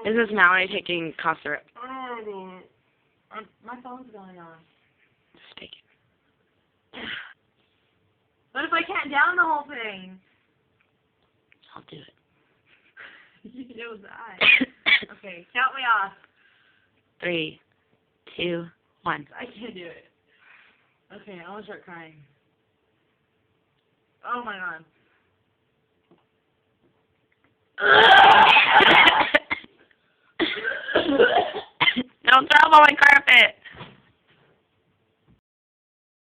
This is Mallory taking cough syrup. My phone's going on. Just take it. What if I can't down the whole thing? I'll do it. It was I. Okay, count me off. 3, 2, 1. I can't do it. Okay, I want to start crying. Oh my god. Don't throw up on my carpet.